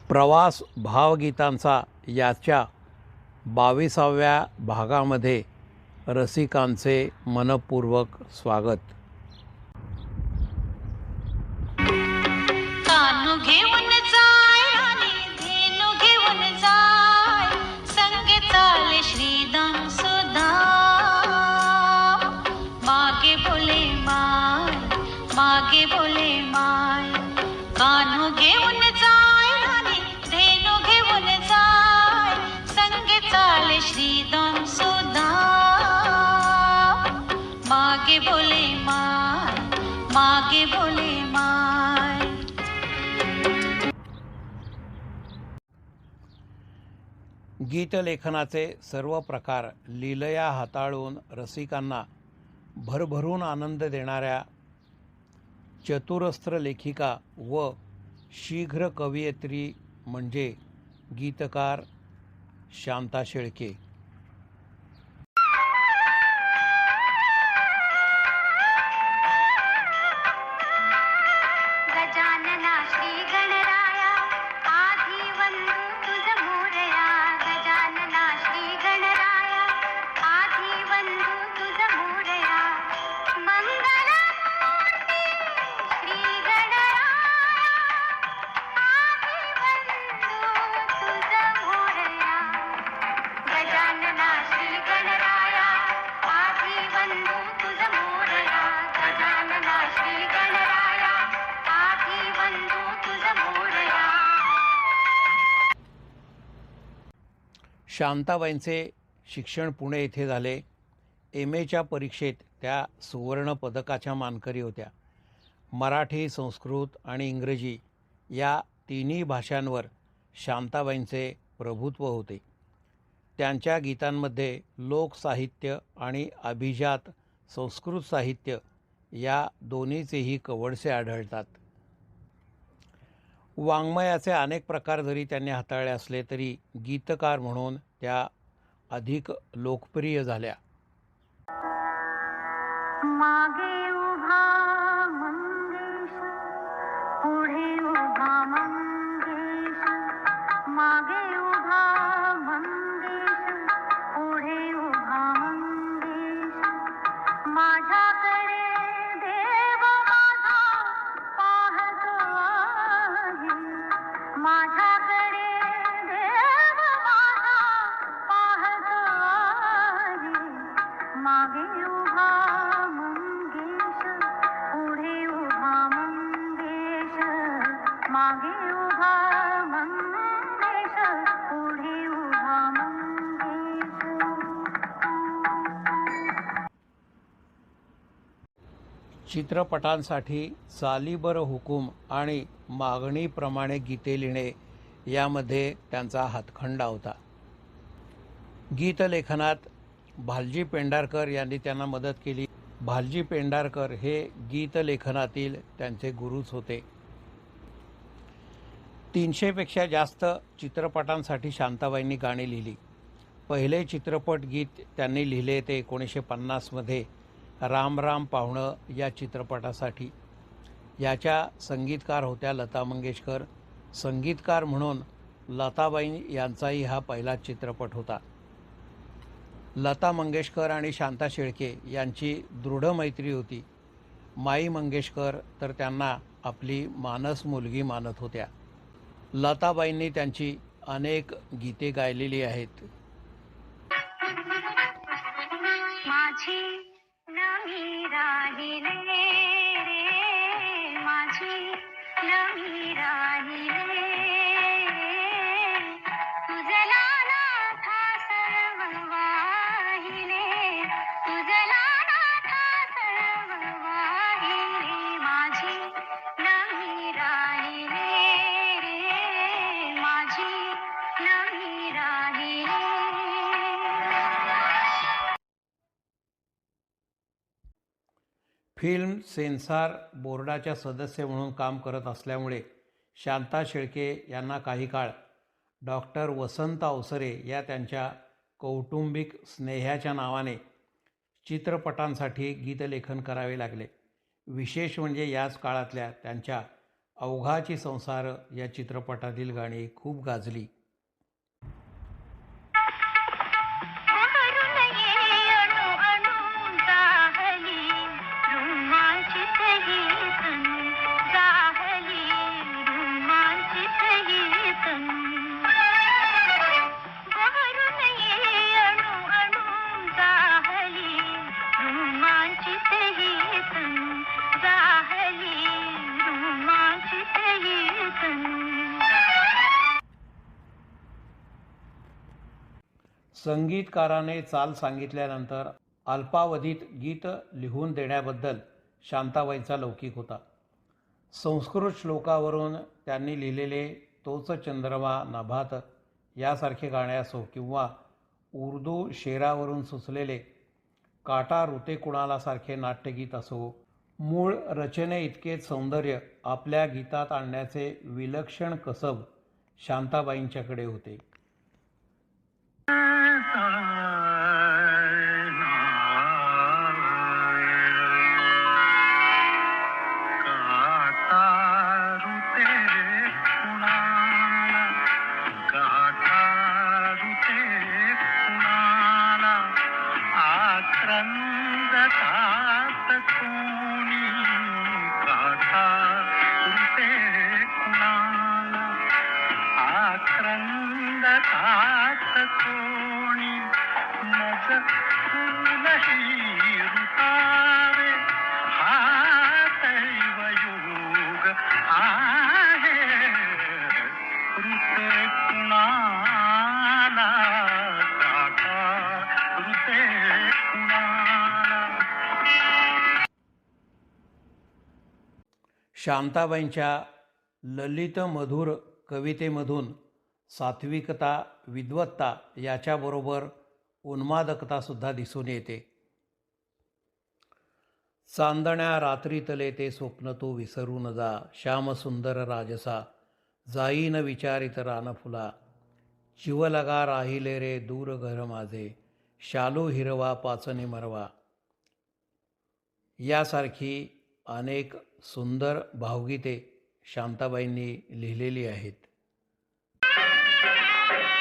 प्रवास भावगीतांचा याच्या 22व्या भागामध्ये रसिकांचे मनपूर्वक स्वागत. कानू घेऊन जाय आणि धेनू घेऊन जाय, संगे चाले श्रीदाम सुधा. मागे बोले माय, मागे बोले माय. कानू घेऊन जाय आणि धेनू घेऊन जाय, संगे चाले श्रीदाम सुधा. मागे बोले माय, मागे बोले माय. गीतलेखनाचे सर्व प्रकार लीलया हाताळून रसिकांना भरभरून आनंद देणाऱ्या चतुरस्त्र लेखिका व शीघ्र कवयित्री म्हणजे गीतकार शांता शेळके. गजानना श्री गणराया, आधी वंदू तुझ मोरया. गजानना श्री गणराया, आधी वंदू तुझ मोरया. मंगलमूर्ती श्री गणराया, आधी वंदू तुझ मोरया. गजानना श्री गणराया, आधी वंदू तुझ मोरया. गजानना श्री गणराया, आधी वंदू तुझ मोरया. शांताबाईंचे शिक्षण पुणे येथे झाले. एम.एच्या परीक्षेत त्या सुवर्ण पदकाच्या मानकरी होत्या. मराठी, संस्कृत आणि इंग्रजी या तिन्ही भाषांवर शांताबाईंचे प्रभुत्व होते. त्यांच्या गीतांमध्ये लोकसाहित्य आणि अभिजात संस्कृत साहित्य या दोन्हीचेही कवडसे आढळतात. वाङ्मयाचे अनेक प्रकार जरी त्यांनी हाताळले असले तरी गीतकार म्हणून त्या अधिक लोकप्रिय झाल्या. मागे उभा मंगेश, पुढे उभा मंगेश. मागे उभा मंगेश, पुढे उभा मंगेश. माझ्याकडे देव माझा पाहतो आहे. माझ्याकडे देव माझा पाहतो आहे. मागे उभा मंगेश, पुढे उभा मंगेश. मागे उभा मंगेश, पुढे उभा मंगेश. चित्रपटांसाठी चालीबर हुकूम आणि मागणीप्रमाणे गीते लिहिणे यामध्ये त्यांचा हातखंडा होता. गीतलेखनात भालजी पेंढारकर यांनी त्यांना मदत केली. भालजी पेंढारकर हे गीतलेखनातील त्यांचे गुरुच होते. 300पेक्षा जास्त चित्रपटांसाठी शांताबाईंनी गाणी लिहिली. पहिले चित्रपट गीत त्यांनी लिहिले ते 1950मध्ये राम राम पाहुणं या चित्रपटासाठी. याच्या संगीतकार होत्या लता मंगेशकर. संगीतकार म्हणून लताबाई यांचाही हा पहिला चित्रपट होता. लता मंगेशकर आणि शांता शेळके यांची दृढ मैत्री होती. माई मंगेशकर तर त्यांना आपली मानस मुलगी मानत होत्या. लताबाईंनी त्यांची अनेक गीते गायलेली आहेत. माझी नवी राहिले रे, माझी नवी राहिले. तुझला नाथा सर्व वाहिले, तुझला नाथा सर्व वाहिले. माझी नवी राहिले रे, माझी नवी राहिले. फिल्म सेन्सॉर बोर्डाच्या सदस्य म्हणून काम करत असल्यामुळे शांता शेळके यांना काही काळ डॉक्टर वसंत अवसरे या त्यांच्या कौटुंबिक स्नेहाच्या नावाने चित्रपटांसाठी गीतलेखन करावे लागले. विशेष म्हणजे याच काळातल्या त्यांच्या अवघाची संसार या चित्रपटातील गाणी खूप गाजली. बहरून ये अणु अणु जाहली रोमांचित ही तनु जाहली रोमांचित ही तनु बहरून ये अणु अणु जाहली रोमांचित ही तनु जाहली रोमांचित ही तनु. संगीतकाराने चाल सांगितल्यानंतर अल्पावधीत गीत लिहून देण्याबद्दल शांताबाईंचा लौकिक होता. संस्कृत श्लोकावरून त्यांनी लिहिलेले तोच चंद्रमा नभात यासारखे गाणे असो किंवा उर्दू शेरावरून सुचलेले काटा रुते कुणाला सारखे नाट्यगीत असो, मूळ रचने इतकेच सौंदर्य आपल्या गीतात आणण्याचे विलक्षण कसब शांताबाईंच्याकडे होते. शांताबाईंच्या ललित मधुर कवितेमधून सात्विकता, विद्वत्ता याच्याबरोबर उन्मादकतासुद्धा दिसून येते. चांदण्या रात्रीतले ते स्वप्न तो विसरून जा, श्यामसुंदर राजसा जाईन विचारित रानफुला, चिवलगा राहिले रे दूर घर माझे, शालू हिरवा पाचनी मरवा यासारखी अनेक सुंदर भावगीते शांताबाईंनी लिहिलेली आहेत.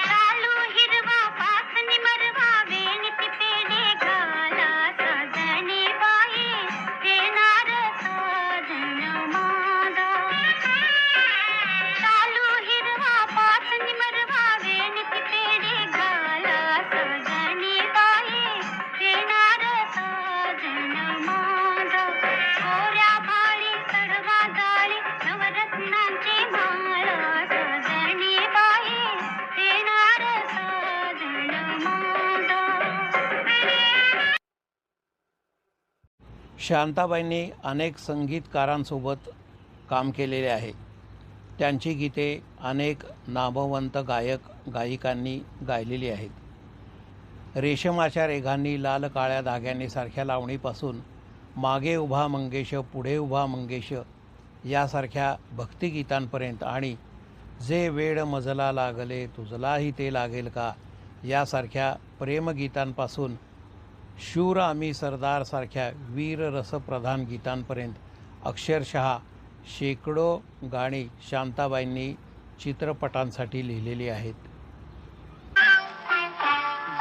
शालू हिरवा पासनी मरवा वेणती पेढे घाला साजणी बाई येणार साजन माझा. शालू हिरवा पासनी मरवा वेणती पेढे घाला साजणी बाई येणार साजन माझा. गोऱ्या भाळी सर्वा जाळी नवरत्नांची माळा साजणी बाई येणार साजन माझा. शांताबाईंनी अनेक संगीतकारांसोबत काम केलेले आहे. त्यांची गीते अनेक नामवंत गायक गायिकांनी गायलेली आहेत. रेशमाच्या रेघांनी लाल काळ्या धाग्यांनी सारख्या लावणीपासून मागे उभा मंगेश पुढे उभा मंगेश यासारख्या भक्तिगीतांपर्यंत आणि जे वेड मजला लागले तुझलाही ते लागेल का यासारख्या प्रेमगीतांपासून शूर आम्ही सरदार सारख्या वीररसप्रधान गीतांपर्यंत अक्षरशः शेकडो गाणी शांताबाईंनी चित्रपटांसाठी लिहिलेली आहेत.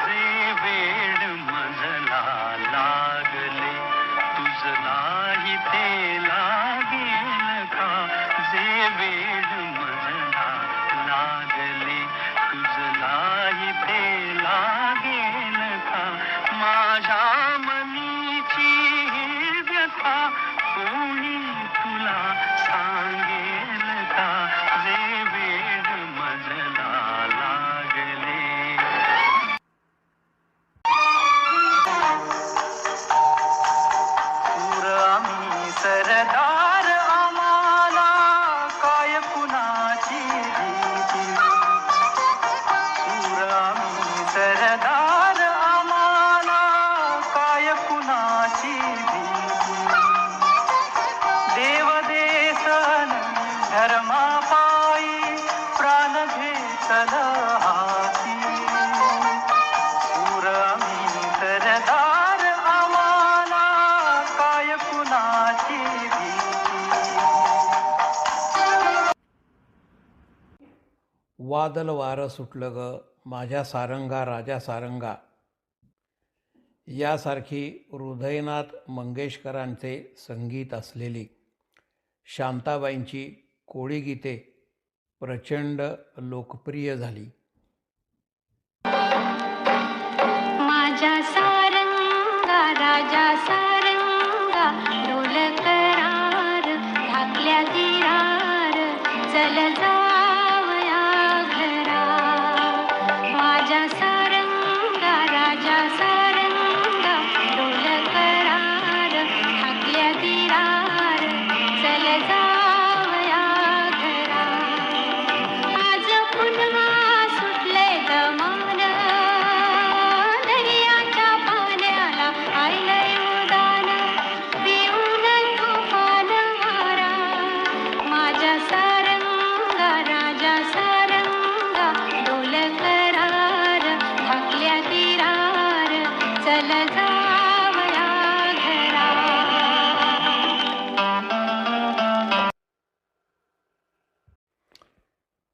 जे वेड मजला लागले तुझलाही ते लागेल का, जे वेड मजला लागले तुझलाही ते लागेल का, माझ्या मनीची ही व्यथा कोणी तुला सांगेल का, जे वेड मजला लागले. शूर आम्ही सरदार आम्हाला काय कुणाची भीती, शूर आम्ही सरदार आम्हाला काय कुणाची भीती, देव देसन धर्मापायी प्राण घेतल हाती, शूर आम्ही सरदार आम्हाला काय कुणाची भीती. वादल वारं सुटलं ग माझ्या सारंगा राजा सारंगा यासारखी हृदयनाथ मंगेशकरांचे संगीत असलेली शांताबाईंची कोळी गीते प्रचंड लोकप्रिय झाली. माझ्या सारंगा राजा सारंगा डोल करार ढाकल्या दिरार चल जावया घरा. माझ्या सारंगा राजा सारंगा डोल करार ढाकल्या दिरार चल जावया घरा. आज पुन्हा सुटले दमान दर्याच्या पाण्याला आयलंय उदान पिऊन तुफान वारा. माझ्या सारंगा राजा सारंगा डोल करार ढाकल्या दिरार चल जावया घरा.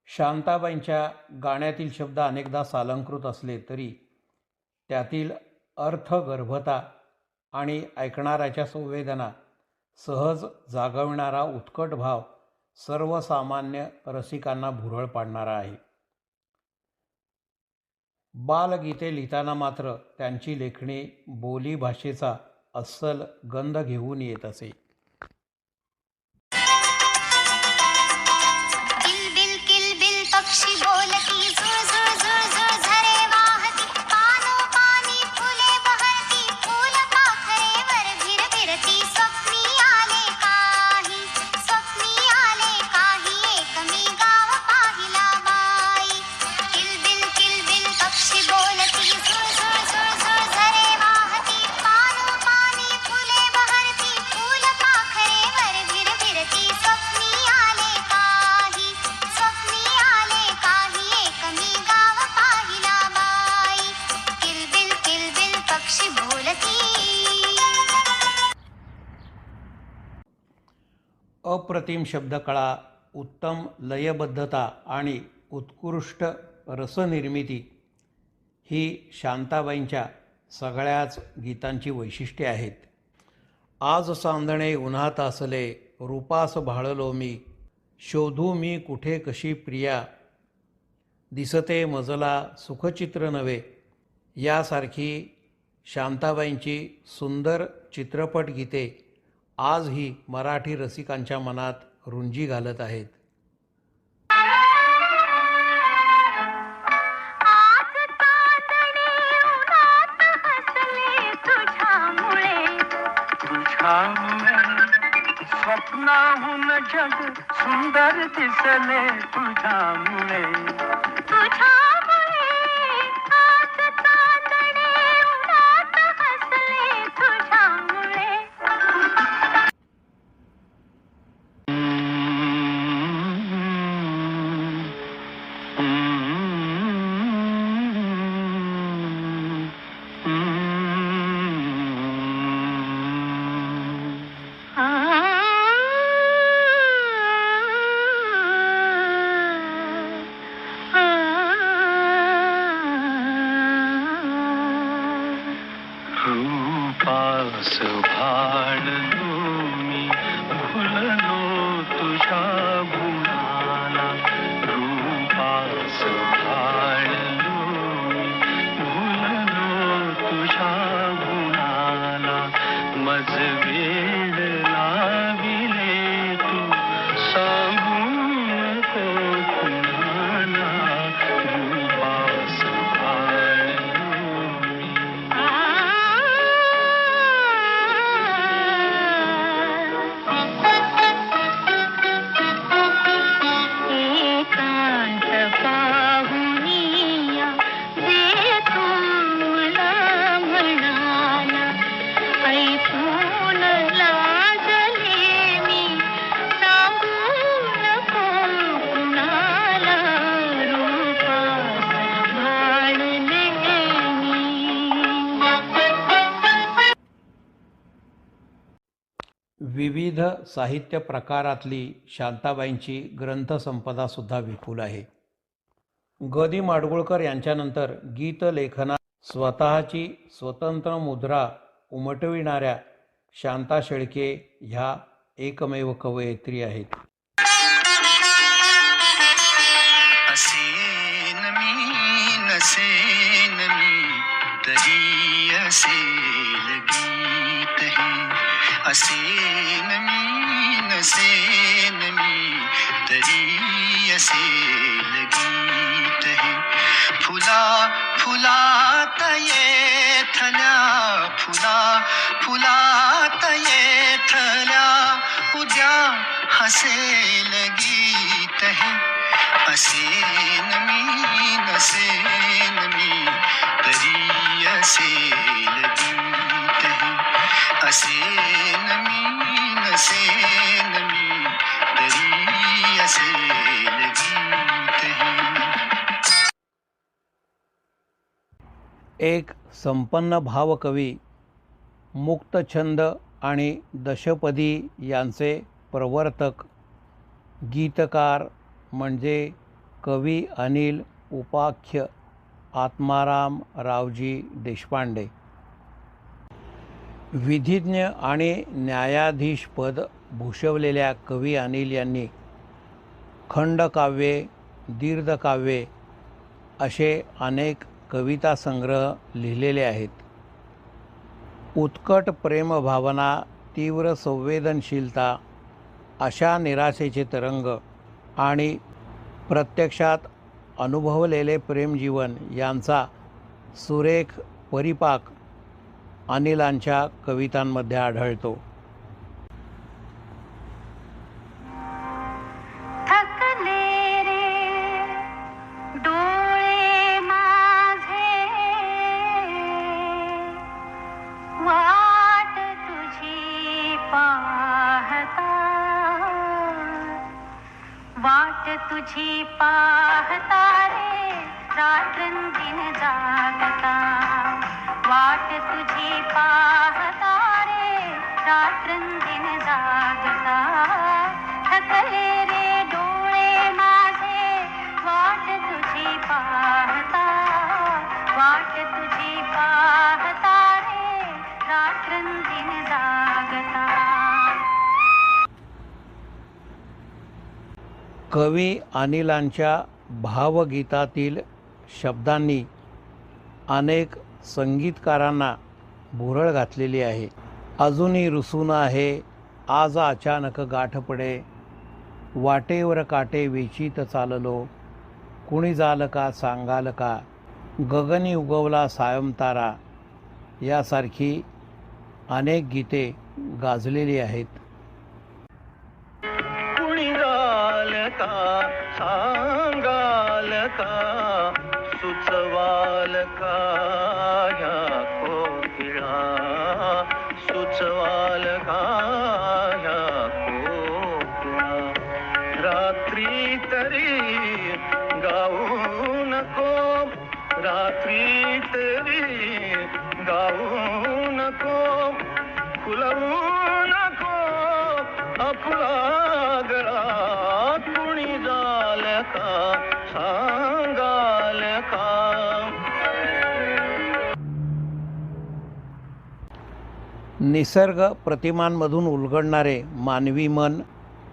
शांताबाईंच्या गाण्यातील शब्द अनेकदा सालंकृत असले तरी त्यातील अर्थगर्भता आणि ऐकणाऱ्याच्या संवेदना सहज जागविणारा उत्कट भाव सर्वसामान्य रसिकांना भुरळ पाडणारा आहे. बालगीते लिहिताना मात्र त्यांची लेखणी बोली भाषेचा अस्सल गंध घेऊन येत असे. किलबिल पक्षी बोलती झुळ झुळ झुळ झुळ झरे वाहती पानोपानी फुले बहरती फूल पाखरेवर भिरभिरती. स्वप्नी आले काही एक मी गाव पाहिला बाई. किलबिल पक्षी बोलती झुळ झुळ झुळ झुळ झरे वाहती पानोपानी फुले बहरती फूल पाखरेवर भिरभिरती. स्वप्नी आले काही एक मी गाव पाहिला बाई. किलबिल पक्षी बोलती. अप्रतिम शब्दकळा, उत्तम लयबद्धता आणि उत्कृष्ट रसनिर्मिती ही शांताबाईंच्या सगळ्याच गीतांची वैशिष्ट्ये आहेत. आज सांदणे उन्हात असले रूपास भाळलो मी शोधू मी कुठे कशी प्रिया दिसते मजला सुखचित्र नव्हे यासारखी शांताबाईंची सुंदर चित्रपट गीते आजही मराठी रसिकांच्या मनात रुंजी घालत आहेत. आज चांदणे उन्हात हसले तुझ्यामुळे तुझ्यामुळे स्वप्नाहून जग सुंदर दिसले तुझ्यामुळे. तुझ्यामुळे आज चांदणे उन्हात हसले तुझ्यामुळे. रूपास भाळलो मी भुललो तुझ्या गुणाला. रूपास भाळलो मी भुललो तुझ्या गुणाला. मज वेळ लाविले तू सांगून नको कुणाला. रूपास भाळलो मी. एकांत पाहुनिया जे तुला म्हणाला ऐकून लाजले मी सांगू नको कुणाला. रूपास भाळले मी. विविध साहित्य प्रकारातली शांताबाईंची ग्रंथसंपदासुद्धा विपुल आहे. ग. दी. माडगुळकर यांच्यानंतर गीतलेखनात स्वतःची स्वतंत्र मुद्रा उमटविणाऱ्या शांता शेळके ह्या एकमेव कवयित्री आहेत. असेन मी नसेन मी तरी असेल गीत हे. असेन मी नसेन मी तरी असेल गीत हे. फुला फुलात येथल्या फुला फुलात येथल्या उद्या हसेल गीत हे. असेन मी नसेन मी तरी असेल गीत हे. असेन मी नसेन मी तरी असेल गीत हे. एक संपन्न भावकवी, मुक्तछंद आणि दशपदी यांचे प्रवर्तक, गीतकार म्हणजे कवी अनिल उपाख्य आत्माराम रावजी देशपांडे. विधिज्ञ आणि न्यायाधीशपद भूषवलेल्या कवी अनिल यांनी खंडकाव्ये, दीर्घकाव्ये असे अनेक कविता संग्रह लिहिलेले आहेत. उत्कट प्रेमभावना, तीव्र संवेदनशीलता अशा निराशेचे तरंग आणि प्रत्यक्षात अनुभवलेले प्रेमजीवन यांचा सुरेख परिपाक अनिलांच्या कवितांमध्ये आढळतो. थकले रे डोळे माझे वाट तुझी पाहता वाट तुझी पाहता रे रात्रंदिन जागता वाट तुझी पाहता रे रात्रंदिन जागता थकले रे डोळे माझे वाट तुझी पाहता वाट तुझी पाहता रे रात्रंदिन जागता. कवी अनिलांच्या भावगीतातील शब्दांनी अनेक संगीतकारांना भुरळ घातलेली आहे. अजूनही रुसून आहे, आज अचानक गाठ पडे, वाटेवर काटे वेचीत चाललो, कुणी जाल का सांगाल का, गगनी उगवला सायंतारा यासारखी अनेक गीते गाजलेली आहेत. कुणी जाल का सांगाल का, सुचवाल का ह्या कोकिळा, सुचवाल का ह्या कोकिळा. रात्री तरी गाऊ नको, रात्री तरी गाऊ नको, फुलवू नको आपला गळा, कुणी जाल का सांगाल का. निसर्ग प्रतिमांमधून उलगडणारे मानवी मन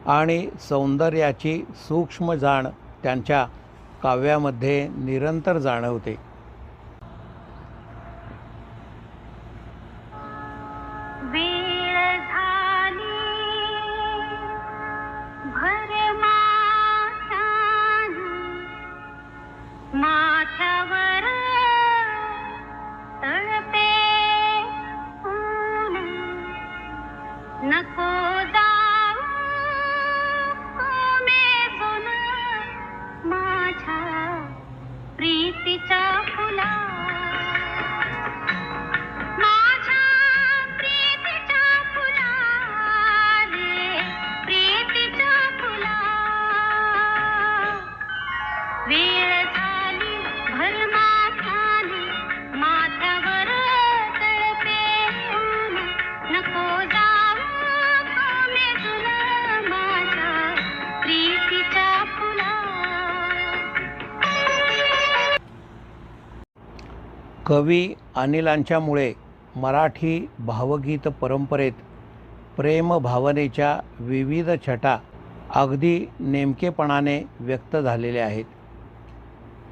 आणि सौंदर्याची सूक्ष्म जाण त्यांच्या काव्यामध्ये निरंतर जाणवते. वेळ झाली भरमासानं माथ्यावर तळपे ऊन, नको जाऊ कोमेजून माझ्या प्रीतीच्या फुला, माझ्या प्रीतीच्या फुला रे प्रीतीच्या फुला. वेळ झाली भरमासाने माथ्यावर तळपे ऊन, नको जाऊ कोमेजून माझ्या प्रीतीच्या फुला. कवी अनिलांच्यामुळे मराठी भावगीत परंपरेत प्रेम भावनेच्या विविध छटा अगदी नेमकेपणाने व्यक्त झालेल्या आहेत.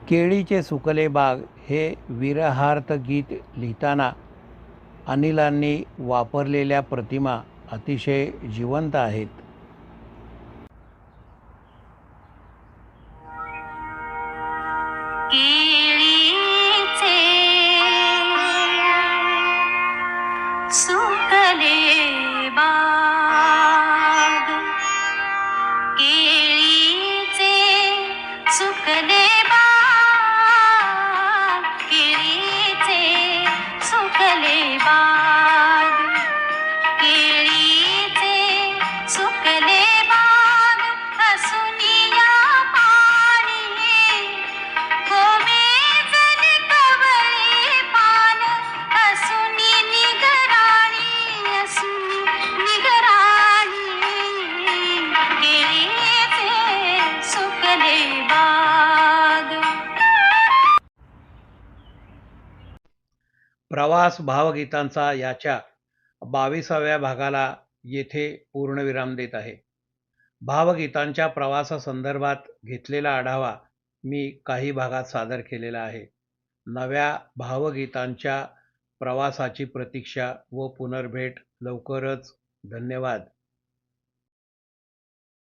केळीचे सुकले बाग हे विरहार्थ गीत लिहिताना अनिलांनी वापरलेल्या प्रतिमा अतिशय जिवंत आहेत. केळीचे सुकले बाग, केळीचे सुकले बाग, केळीचे सुकले बाग, केळीचे सुकले बाग, हसुनिया पाणी गोमेजली कवळी पान, हसुनी निगराणी, हसुनी निगराणी, केळीचे सुकले बाग. प्रवास भावगीतांचा याच्या 22व्या भागाला येथे पूर्णविराम देत आहे. भावगीतांच्या प्रवासासंदर्भात घेतलेला आढावा मी काही भागात सादर केलेला आहे. नव्या भावगीतांच्या प्रवासाची प्रतीक्षा व पुनर्भेट लवकरच. धन्यवाद.